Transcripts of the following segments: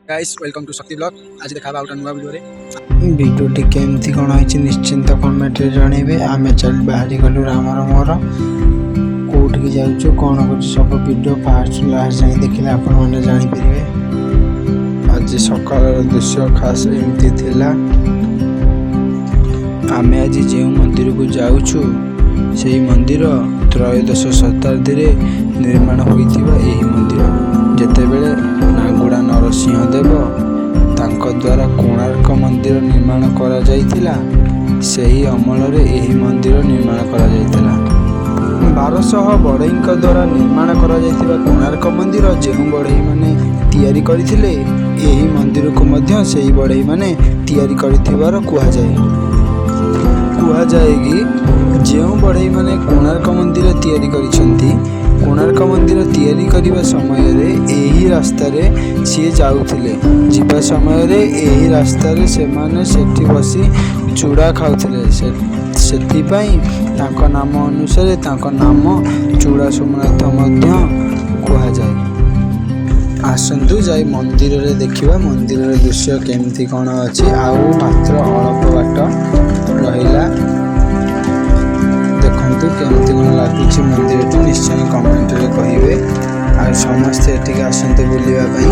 Guys welcome to शक्ति blog. आज देखा आउट नुआ वीडियो रे भिडियोटी केमती कौन होइछि निश्चिंत कमेंट रे जणेबे। आमे चल बाहरी गलु रामर मोर कोठ की जाउछु कोन होछ सब वीडियो फास्ट लास्ट जाई देखिले आपन माने जानि परिबे। आज सकाळ दृश्य खास एमती थिला। आमे आज जे मंदिर को जाउछु सेही मंदिर त्रयोदश शताब्दी रे निर्माण होइथिबा एही मंदिर जेतेबेले नागुड़ा नरसिंह देव तांको द्वारा कोणार्क मंदिर निर्माण करा जाइथिला सेही अमल रे एही मंदिर निर्माण करा जाइथिला। 1200 बढईଙ୍କ द्वारा निर्माण करा जाइथिबा कोणार्क मंदिर जेहु बढई माने तयारी करिथिले एही मंदिर को मध्य सेही बढई माने तयारी करिथिबार कुहा जाए कि जेहु बढई माने कोणार्क मंदिर तयारी करिसंती कोणार्क मंदिर तयारी करिबा समय रे एही रास्ता रे सी जाउथिले जिबा समय रे एही रास्ता रे से माने सेठी बसी चूड़ा खाउथिले सेति पई तांको नाम अनुसार तांको नाम चूड़ा सोमनाथ मध्य कुहा जाए। आसंतु जाई मंदिर रे देखिबा मंदिर रे दृश्य केमती कोन अछि आउ मात्र अल्प बाट रहिला। देखंतु केमती कोन लागुछि मंदिर तो निश्चय कमेंट रे कहिबे आ समस्त एटिक आसंतु बुलिबा पई।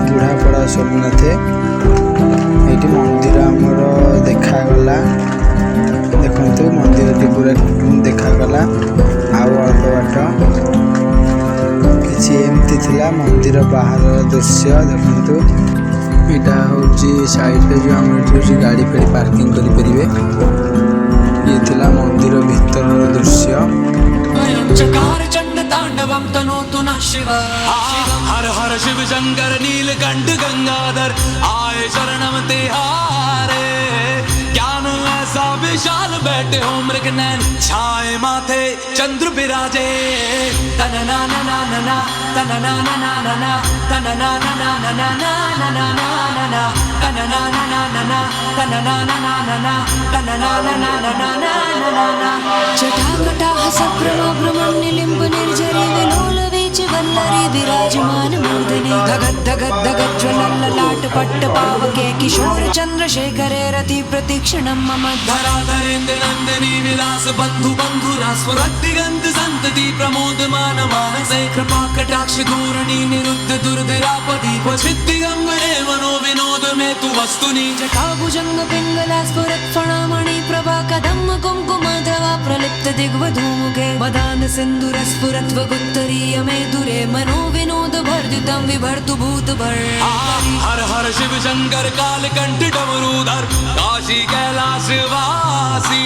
बुढ़ापड़ा सोमनाथ एटी मंदिर हमर देखा गला। देखंतु मंदिर टी पूरा देखा गला आउ अल्प बाट किछि एमती थिला मंदिर बाहर दृश्य। देखंतु इटा होची साइड जो हम गाड़ी पे पार्किंग करि परिबे। ये थिला मंदिर भीतर दृश्य। चकार चंड तांडवम तनोतु नः शिव हर हर शिव शंकर नीलकंठ गंगाधर आए शरणम तिहारे। ज्ञान ऐसा विशाल बैठे हो मृग नैन छाए माथे चंद्र बिराजे। तनना ना ना ना ना तनना ना ना ना ना तनना ना ना ना ना ना ना ना ना तनना ना ना ना ना तनना ना ना ना ना तनना ना ना ना ना ना ना जटाकटाह सभ्रम निलिम्ब निर्झरी विलोल वीच वल्लरी विराजमान मूर्धनि धगत धगत धगत ज्वलल्ल लाट पट्ट पावके किशोर चंद्रशेखरे रति प्रतीक्षणं मम धराधरेन्द्र नंदिनी विलास बंधु बंधुरा स्वरदिगंत संतति प्रमोदमान मानसे कृपा कटाक्ष धोरणी निरुद्ध दुर्धरापति क्वचित् दिगंबरे मनो विनोद में तु वस्तुनि जटाभुजंग पिंगला स्फुरत् फणामणि प्रभा कदम्ब कुंकुमधवा प्रलिप्त दिग्वधूमुखे मदान सिंधुर स्फुरत् वगुत्तरीय मे दुरे मनो विनोद वर्धितं विभर्तु भूत भर। हर हर शिव शंकर कालकंठ डमरूधर काशी कैलाश वासी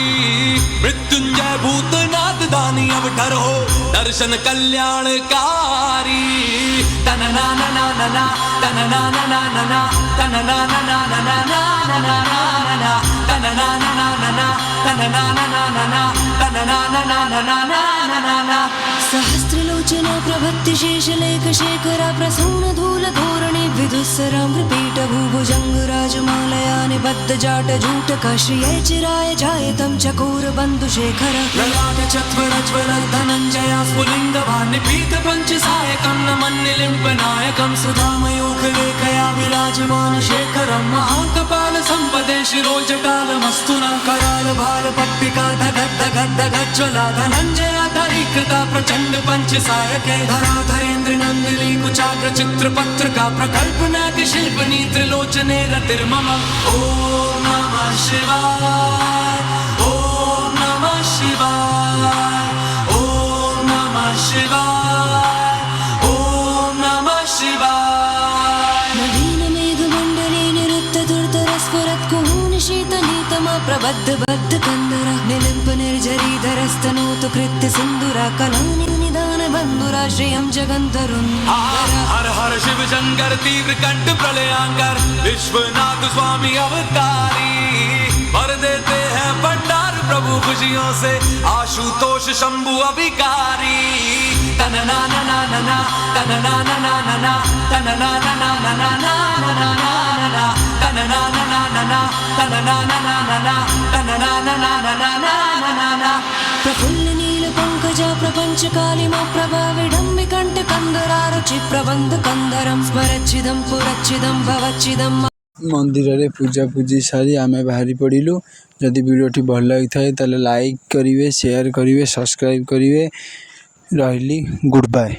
मृत्युंजय भूतनाथ दानी अवतार हो दर्शन कल्याणकारी। तनना ना ना ना ना तनना ना ना ना ना तनना ना ना ना ना ना ना ना तनना ना ना ना ना तनना ना ना ना ना तनना ना ना ना ना ना ना सहस्त्रलोचना प्रभत्ति शेषलेख शेखरा प्रसून धूल धोरणे विदुस्सराम्रपीठ भूभुजंग राजमालया निबद्ध जाट जूटक श्रिये चिराय जायतं चकोर बंधु शेखर ललाट चत्वरज्वल धनंजया स्फुलिंग भानिपीत पंचसायकं नमन्निलिम्प नायकं सुधामयोगलेखया विराजमान शेखरं महाकपाल संपदे शिरोजटालमस्तु न कराल भाल पट्टिका धगत् धगत् धगत् ज्वला धनंजया धरीकृता प्रचंड पंचसायके धराधरेन्द्र नंदिनी कुचाग्र चित्र पत्रिका प्रकल्पनाति शिल्पनी त्रिलोचने रतिर्मम। ओम नमः शिवाय ओम नमः शिवाय ओम नमः शिवाय ओम नमः शिवाय। नवीन मेघ मंडले निरुद्ध दुर्धर स्फुरत् कुहून शीतनीतमा प्रबद्ध बद्ध कंदरा निलिम्प निर्झरी धरस्तनोतु कृत्य सिंधुरा कलानि निदान बंधुरा श्रियं जगंतरुन्। हर हर शिव शंकर तीव्र कंठ प्रलयांकर विश्वनाथ स्वामी अवतारी भर देते हैं भंडार प्रभु खुशियों से आशुतोष शंभु अभिकारी। तनना ना ना ना ना तनना ना ना ना ना तनना ना ना ना ना ना ना तनना ना ना ना ना तनना ना ना ना ना तनना ना ना ना ना ना प्रफुल्ल नील पंकजा प्रपंच पंचकालिमा प्रभाविडम्बि कंटकंदरारुचि प्रबंध कंदरम स्मरचिदम पुरचिदम भवचिदम। मंदिर पूजापूजी सारी आम बाहरी पड़ू। जदि वीडियोटी भल लगी था लाइक करेंगे, शेयर करेंगे, सब्सक्राइब करेंगे। रही गुड बाय।